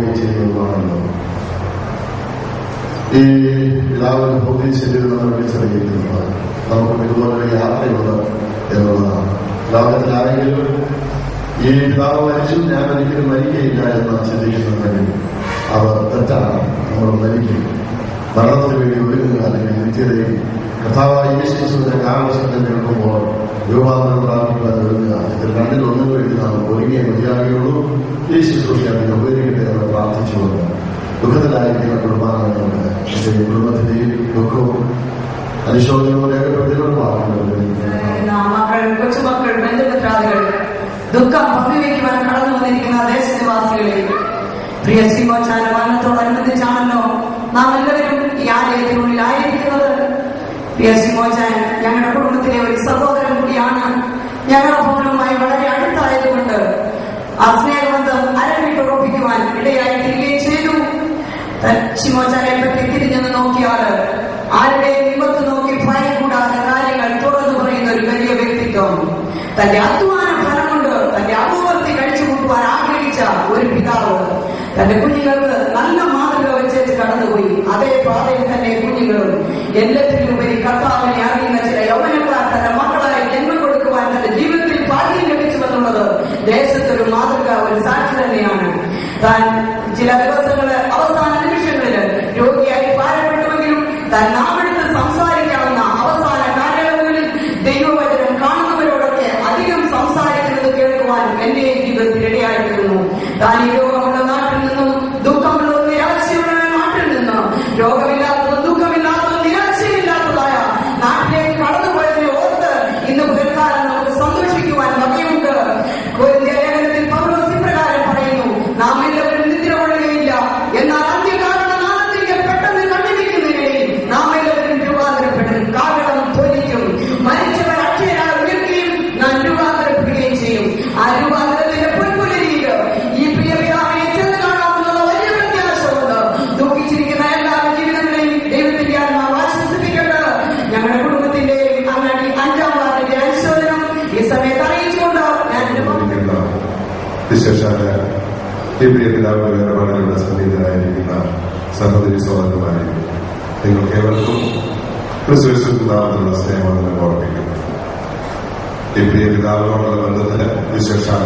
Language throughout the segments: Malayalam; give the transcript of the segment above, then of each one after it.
ഭൗതിക ചെയ്യുന്നതുമാണല്ലോ. ഈ പിതാവിന്റെ ഭൗതിക ശരീരം നമ്മൾ വിളിച്ചറിയിക്കുന്നത് നമുക്കും ഇതുപോലൊരു യാത്രയുണ്ട് എന്നുള്ളതാണ്. ലോകത്തിലാരെങ്കിലും ഈ പിതാവ് മരിച്ചു, ഞാൻ ഒരിക്കലും മരിക്കയില്ല എന്ന് ചിന്തിക്കുന്നുണ്ടെങ്കിൽ അവർ തെറ്റാണ്. നമ്മൾ മരിക്കും. മരണത്തിന് വേണ്ടി ഒരുങ്ങുക, അല്ലെങ്കിൽ നിത്യതയിൽ കഥാവായി യേശുവിന്റെ കാലവർഷത്തിൽ നിൽക്കുമ്പോൾ രൂപാന്തരം പ്രാപിക്കാൻ ഒരുങ്ങുക. ഇതിൽ രണ്ടിലൊന്നിനു വേണ്ടി നാം ഒരുങ്ങിയ മതിയാകുകയുള്ളൂ. ഈ ശുശ്രൂഷയെ ഉപകരിക്കട്ടെ എന്ന് പ്രാർത്ഥിച്ചുകൊണ്ട് ദുഃഖത്തിലായിരിക്കുന്ന കുടുംബാംഗങ്ങളുണ്ട്. എന്റെ കുടുംബത്തിന്റെയും ദുഃഖവും അനുശോചനവും മക്കൾ, കൊച്ചുമക്കൾ, ബന്ധുമിത്രാദികൾ, ദുഃഖം പങ്കുവയ്ക്കുവാൻ കടന്നു വന്നിരിക്കുന്ന ദേശനിവാസികളെ, പ്രിയ ശ്രീമോച്ചാന്റെ മരണത്തോടനുബന്ധിച്ചാണല്ലോ നാം എല്ലാവരും ഈ ആലയത്തിനുള്ളിൽ ആയിരിക്കുന്നത്. പ്രിയ ശ്രീമോച്ചാൻ ഞങ്ങളുടെ കുടുംബത്തിലെ ഒരു സഹോദരൻ കൂടിയാണ്. ഞങ്ങളുടെ ഭവനവുമായി വളരെ അടുത്തായതുകൊണ്ട് ആ സ്നേഹബന്ധം അരവിട്ടുറപ്പിക്കുവാൻ ഇടയായി തിരികെ ചെയ്തു. ശ്രീമോച്ചാനെ പറ്റി തിരിഞ്ഞെന്ന് നോക്കിയാൽ ആരുടെ വിപത്ത് നോക്കി ഭയം കൂടാതെ കാര്യങ്ങൾ തുറന്നു പറയുന്ന ഒരു വലിയ വ്യക്തിത്വം, തന്റെ അധ്വാന ഫലം കൊണ്ട് തന്റെ അപൂർത്തി കഴിച്ചുകൂട്ടുവാൻ ആഗ്രഹിച്ച ഒരു പിതാവ് തന്റെ കുഞ്ഞുങ്ങൾക്ക് നല്ല മാതൃക വെച്ച് കടന്നുപോയി. അതേ പാതയിൽ തന്നെ കുഞ്ഞുങ്ങളും എല്ലാത്തിനുപരി കർത്താവിനെ അറിയുന്ന ചില യൗവനക്കാർ തന്റെ മക്കളായി ജന്മം കൊടുക്കുവാൻ തന്റെ ജീവിതത്തിൽ ഭാഗ്യം ലഭിച്ചുവെന്നുള്ളത് ദേശത്തൊരു മാതൃക, ഒരു സാക്ഷി തന്നെയാണ്. താൻ ചില ദിവസങ്ങള് അവസാന നിമിഷങ്ങളില് രോഗിയായി ഭാരപ്പെട്ടുവെങ്കിലും താൻ നാമെടുത്ത് സംസാരിക്കാവുന്ന അവസാന കാലയളവുകളിൽ ദൈവവചനം കാണുന്നവരോടൊക്കെ അധികം സംസാരിക്കുന്നത് കേൾക്കുവാൻ എന്റെ ജീവിതത്തിൽ ഇടയായിരുന്നു. താൻ ഈ രോഗമുള്ള നാട്ടിൽ നിന്നും ദുഃഖമുള്ള നിരാശയുള്ള നാട്ടിൽ നിന്നും രോഗമില്ലാത്തതും ദുഃഖമില്ലാത്തതും നിരാശയില്ലാത്തതായ നാട്ടിലേക്ക് കടന്നുപോയതിനെ ഓർത്ത് ഇന്ന് പുലർക്കാലം നമുക്ക് സന്തോഷിക്കുവാൻ വകയുണ്ട്. ലേഖനത്തിൽ പൗലോസ് ഇപ്രകാരം പറയുന്നു, നാം എല്ലാവരും നിദ്ര കൊള്ളുകയില്ല, എന്നാൽ അന്ത്യകാരണ നാളത്തേക്ക് പെട്ടെന്ന് കണ്ടിരിക്കുന്നതിനിടയിൽ നാം എല്ലാവരും രൂപാന്തരപ്പെടും. കാകളം ധ്വനിക്കും, മരിച്ചവർ അക്ഷയരായി ഉയർക്കുകയും നാം രൂപാന്തരപ്പെടുകയും ചെയ്യും. ആ രൂപാന്തരത്തിന്റെ പൊൻപുലരിയിൽ ഈ പ്രിയ പിതാവിനെ ചെന്ന് കാണാമെന്നുള്ള വലിയ പ്രത്യാശമുണ്ട്. ദുഃഖിച്ചിരിക്കുന്ന എല്ലാ ജീവിതങ്ങളെയും ദൈവത്തിന്റെ ആത്മാവ് ആശ്വസിപ്പിക്കട്ടെ. ഞങ്ങളുടെ കുടുംബത്തിന്റെയും അങ്ങാടി 5-ാം വാർഡിന്റെ അനുശോചനം ഈ സമയത്ത് അറിയിച്ചുകൊണ്ട് ഞാൻ വിശേഷാല ഈ പ്രിയ പിതാവിന്റെ വേർപാടുകളുടെ സന്നിഹിതരായിരിക്കുന്ന സഹോദരി സഹോദരന്മാരെ, നിങ്ങൾക്ക് ഏവർക്കും ക്രിസ്തുവിനുള്ള സ്നേഹം ഓർപ്പിക്കുന്നു. ഈ പ്രിയ പിതാവിനോടുള്ള ബന്ധത്തിന് വിശേഷാല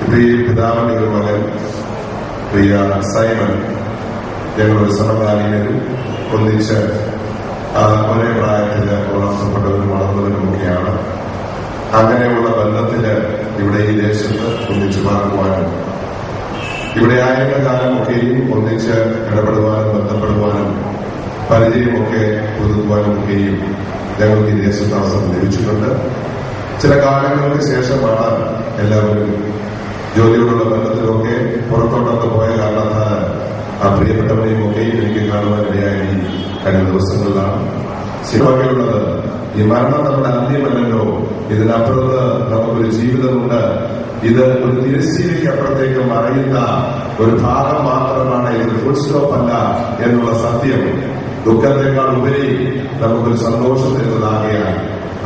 ഈ പ്രിയ പിതാവിന്റെ ഒരു മകൻ പ്രിയ സൈമൺ ഞങ്ങളൊരു സമകാലീനരും ഒന്നിച്ച് ഒരേ പ്രായത്തില് വളർത്തപ്പെട്ടവരും വളർന്നവരുമൊക്കെയാണ്. അങ്ങനെയുള്ള ബന്ധത്തില് ഇവിടെ ഈ ദേശത്ത് ഒന്നിച്ചു പാർക്കുവാനും ഇവിടെ ആയിരുന്ന കാലമൊക്കെയും ഒന്നിച്ച് ഇടപെടുവാനും ബന്ധപ്പെടുവാനും പരിചയമൊക്കെ പുതുക്കുവാനും ഒക്കെയും ഞങ്ങൾക്ക് ഈ ദേശത്ത് അവസരം ലഭിച്ചിട്ടുണ്ട്. ചില കാലങ്ങൾക്ക് ശേഷമാണ് എല്ലാവരും ജോലിയോടുള്ള ബന്ധത്തിലൊക്കെ പുറത്തോട്ടൊക്കെ പോയ കാരണത്താൽ ആ പ്രിയപ്പെട്ടവരെയും ഒക്കെയും എനിക്ക് കാണുവാൻ ഇടയായി കഴിഞ്ഞ ദിവസങ്ങളിലാണ്. ശിവകയുള്ളത് ഈ മരണം നമ്മുടെ അന്ത്യമല്ലല്ലോ, ഇതിനപ്പുറത്ത് നമുക്കൊരു ജീവിതമുണ്ട്. ഇത് ഒരു തിരശ്ശീലയ്ക്ക് അപ്പുറത്തേക്ക് മറയുന്ന ഒരു ഭാഗം മാത്രമാണ്, ഇത് ഫുൾ സ്റ്റോപ്പ് അല്ല എന്നുള്ള സത്യം ദുഃഖത്തെക്കാൾ ഉപരി നമുക്കൊരു സന്തോഷം തരുന്നതാകെയാണ്.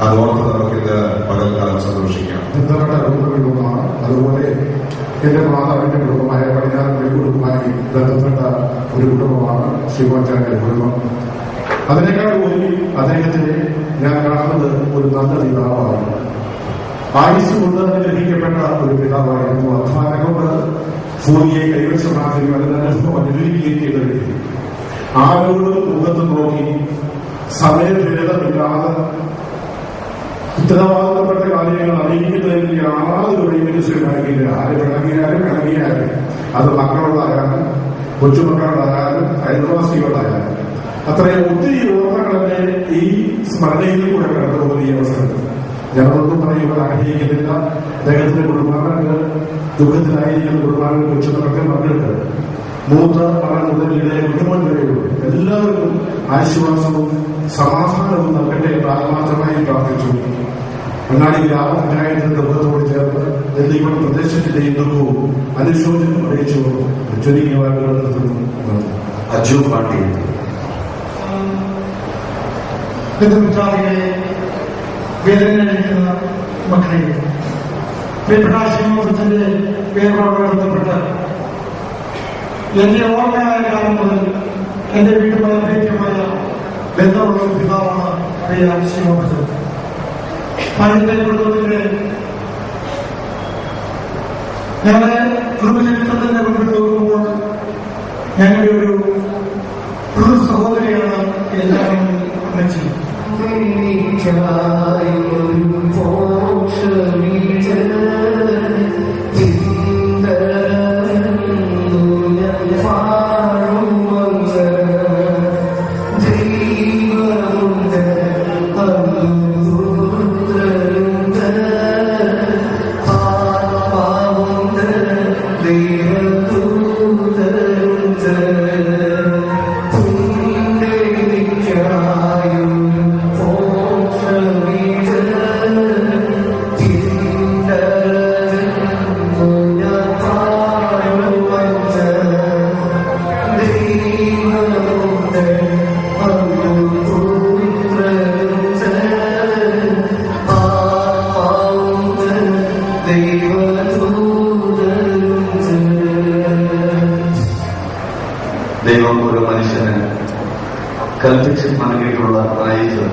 അതോർത്ത് നമുക്കിത് പകൽക്കാലം സന്തോഷിക്കാം. ബന്ധപ്പെട്ട കുടുംബമാണ്. അതുപോലെ എന്റെ മാതാവിന്റെ കുടുംബമായ പടിഞ്ഞാറൻ കുടുംബമായി ബന്ധപ്പെട്ട ഒരു കുടുംബമാണ് ശ്രീമോച്ചാന്റെ കുടുംബം. അതിനേക്കാൾ പോയി അദ്ദേഹത്തിന് ഞാൻ കാണുന്നത് ഒരു നല്ല പിതാവാണ്. ആയുസ് കൊണ്ട് അനുഗ്രഹിക്കപ്പെട്ട ഒരു പിതാവായിരുന്നു. അധ്വാനം കൊണ്ട് ഭൂമിയെ കൈവശമാക്കുകയും അതിന്റെ അനുഭവം അനുകരിക്കുകയും ചെയ്ത വ്യക്തി. ആരോടും മുഖത്ത് നോക്കി സമയഭേദമില്ലാതെ ഉത്തരവാദിത്തപ്പെട്ട കാര്യങ്ങൾ അറിയിക്കുന്നതിൽ യാതൊരു വൈമനസ്യം കാണിക്കില്ല. ആര് പിണങ്ങിയാലും അത് മക്കളോടായാലും കൊച്ചുമക്കളോടായാലും അയൽവാസികളോടായാലും അത്രയും ഒത്തിരി ഓർമ്മകളെ ഈ സ്മരണയിൽ കൂടെ കടന്നു പോകുന്ന ഈ അവസരത്തിൽ ഞങ്ങളൊന്നും പറയുവാൻ ആഗ്രഹിക്കുന്നില്ല. അദ്ദേഹത്തിന്റെ കുടുംബാംഗങ്ങൾ, ദുഃഖത്തിലായിരിക്കുന്ന കുടുംബാംഗങ്ങൾ, കൊച്ചുമക്കൾക്ക്, മക്കൾക്ക്, മൂത്ത മകൾ മുതൽ ഇടയ കുടുംബം വരെയുള്ളൂ എല്ലാവർക്കും ആശ്വാസവും സമാധാനവും നൽകട്ടെ എന്ന് ആത്മാർത്ഥമായി പ്രാർത്ഥിച്ചു. അങ്ങാടി ഗ്രാമപഞ്ചായത്തിന്റെ ദുഃഖത്തോട് ചേർന്ന് നെല്ലിക്കുളം പ്രദേശത്തിന്റെയും ദുഃഖവും അനുശോചനം അറിയിച്ചു ചുരുങ്ങിയ വാക്കുകൾ നിർത്തുന്നു. അജു പാണ്ടി. ബന്ധുമിത്രാദികളെ, വേദനയടിക്കുന്ന മക്കളെ, പ്രിയപ്പെട്ട ശ്രീമോഹത്തിന്റെ വേർപാടുമായി ബന്ധപ്പെട്ട് എന്റെ ഓർമ്മയായ കാലം മുതൽ എന്റെ വീട്ടുമായ ഭേദ്യമായ ബന്ധമുള്ള ഒരു പിതാവാണ് പ്രിയ ശിവഭജൻ. പഴയ കുടുംബത്തിന്റെ ഞങ്ങളെ കുടുംബചരിത്രത്തിന്റെ മുമ്പിൽ നോക്കുമ്പോൾ ഞങ്ങളുടെ ഒരു സഹോദരിയാണ് എല്ലാവരും അമ്മച്ചി. ദൈവം ഒരു മനുഷ്യന് കൽപ്പിച്ച് നൽകിയിട്ടുള്ള ആയുസ്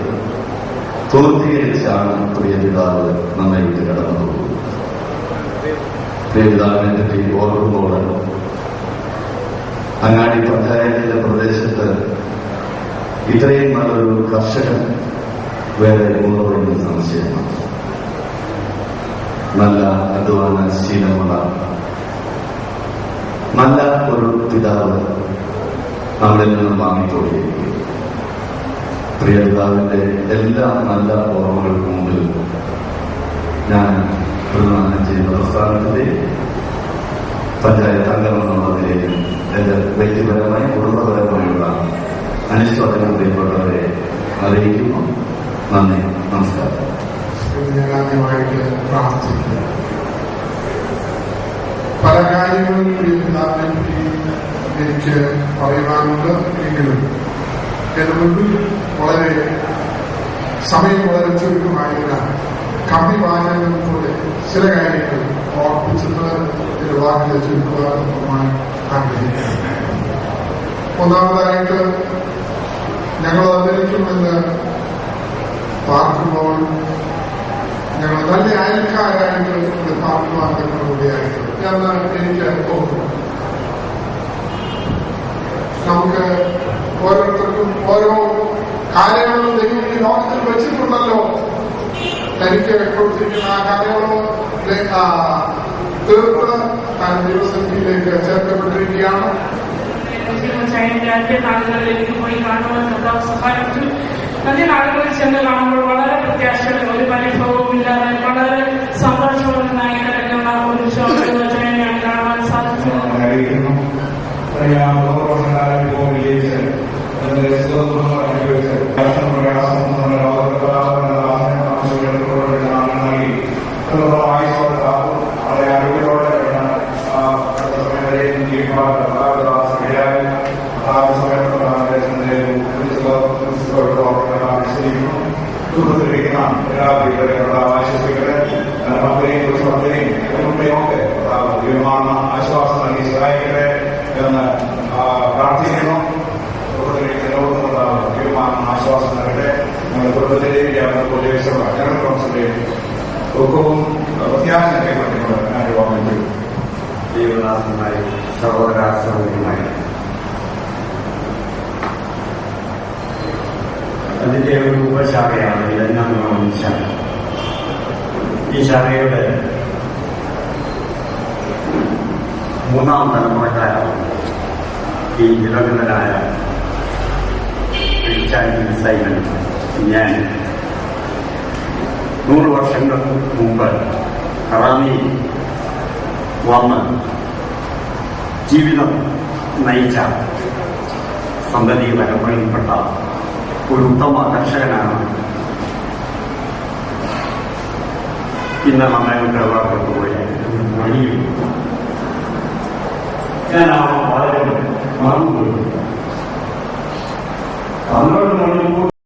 പൂർത്തീകരിച്ചാണ് പ്രിയ പിതാവ് നമ്മെ വിട്ട് കടന്നു പോകുന്നത്. പ്രിയ പിതാവിനെ പറ്റി ഓർക്കുമ്പോൾ അങ്ങാടി പഞ്ചായത്തിന്റെ പ്രദേശത്ത് ഇത്രയും നല്ലൊരു കർഷകൻ വേറെ ഉണ്ടോ എന്ന് സംശയമാണ്. നല്ല അധ്വാന ശീലമുള്ള നല്ല ഒരു പിതാവ് നമ്മളിൽ നിന്നും വാങ്ങിക്കൊണ്ടിരിക്കും. പ്രിയ പിതാവിന്റെ എല്ലാ നല്ല ഓർമ്മകൾക്കും മുമ്പിൽ ഞാൻ പ്രധാനം ചെയ്യുന്ന പ്രസ്ഥാനത്തിന്റെ പഞ്ചായത്ത് അംഗമെന്നുള്ള നിലയിലും എന്റെ വ്യക്തിപരമായി കുടുംബപരമായുള്ള അനുശോചനം പ്രിയപ്പെട്ടവരെ അറിയിക്കുന്നു. നന്ദി, നമസ്കാരം. ഞാൻ ആദ്യമായിട്ട് പ്രാർത്ഥിക്കുന്നു. പല കാര്യങ്ങളും പിതാവിനെ പറ്റി എനിക്ക് പറയുവാനുണ്ട്. എങ്കിലും എന്റെ മുൻപിൽ സമയം വളരെ ചുരുക്കമായതിനാൽ കമ്പി വാചകങ്ങൾ പോലെ ചില കാര്യങ്ങൾ ഓർപ്പിച്ചിട്ട് ഒരു വാക്കിൽ ചുരുക്കുവാൻ ആഗ്രഹിക്കുന്നു. ഒന്നാമതായിട്ട് ഞങ്ങൾ അന്തരിക്കുമെന്ന് പാർക്കുമ്പോൾ ഞങ്ങൾ നല്ല അയൽക്കാരായിട്ട് പാർക്കുവാൻ കൂടിയായിട്ട് എന്ന് എനിക്ക് തോന്നുന്നു. നമുക്ക് ഓരോരുത്തർക്കും ഓരോ കാര്യങ്ങളും ദൈവം ഈ ലോകത്തിൽ വെച്ചിട്ടുണ്ടല്ലോ. തനിക്ക് കൊടുത്തിരിക്കുന്ന ആ കാര്യങ്ങളോ തീർത്ത് താൻ ദൈവസന്നിധിയിലേക്ക് ചേർക്കപ്പെട്ടിരിക്കുകയാണ്. നാളുകളിലേക്ക് പോയി കാണുവാൻ സഹായിച്ചു. അതേ നാളുകളിൽ ചെന്ന് കാണുമ്പോൾ വളരെ പ്രത്യാശയുടെ ഒരു പരിഭവവും ഇല്ലാതെ വളരെ സന്തോഷമുള്ളതായി കിടക്കുന്ന ഒരു ശോഭയാണ് കാണുവാൻ സാധിച്ചത്. ആശ്വാസം നൽകി സഹായിക്കട്ടെ എന്ന് പ്രാർത്ഥിക്കുന്നു. ആശ്വാസം നൽകട്ടെ. ഞങ്ങളുടെ കുടുംബത്തിലേക്ക് ജനറൽ കൗൺസിലിലേക്ക് ദുഃഖവും പ്രത്യാശയും കൈപ്പറ്റിക്കൊണ്ട് ഞാൻ ഓർമ്മിച്ചു. ജീവദാസനായി സഹോദര സഹോദരിയുമായി അതിന്റെ ഒരു ഉപശാഖയാണ് ഇതെല്ലാം ശാഖ. ഈ ശാഖയുടെ മൂന്നാം തലമുറക്കാരാണ് ഈ ദിവംഗതനായ സൈമൻ. ഞാൻ 100 വർഷങ്ങൾക്ക് മുമ്പ് കറാമി വന്ന് ജീവിതം നയിച്ച സന്തതി പരമ്പരയിൽപ്പെട്ട ഒരു ഉത്തമ കർഷകനാണ് ഇന്ന് നമ്മെ വേർപെട്ടുപോയി. ഞാൻ വളരെ മറന്നുപോയി. 12 മണിക്കൂർ